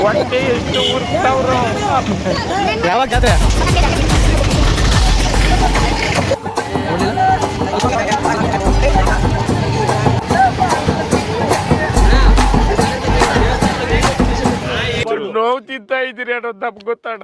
ಹೊಟ್ಟೆ ಎಷ್ಟು ಉರ್ತಾವ್ರು. ಯಾವಾಗ ಜಾತ್ರೆ? ನೋವು ತಿಂತ ಇದ್ದೀರಿ ಅನ್ನೋದು ನಮ್ಗೆ ಗೊತ್ತಾಡ.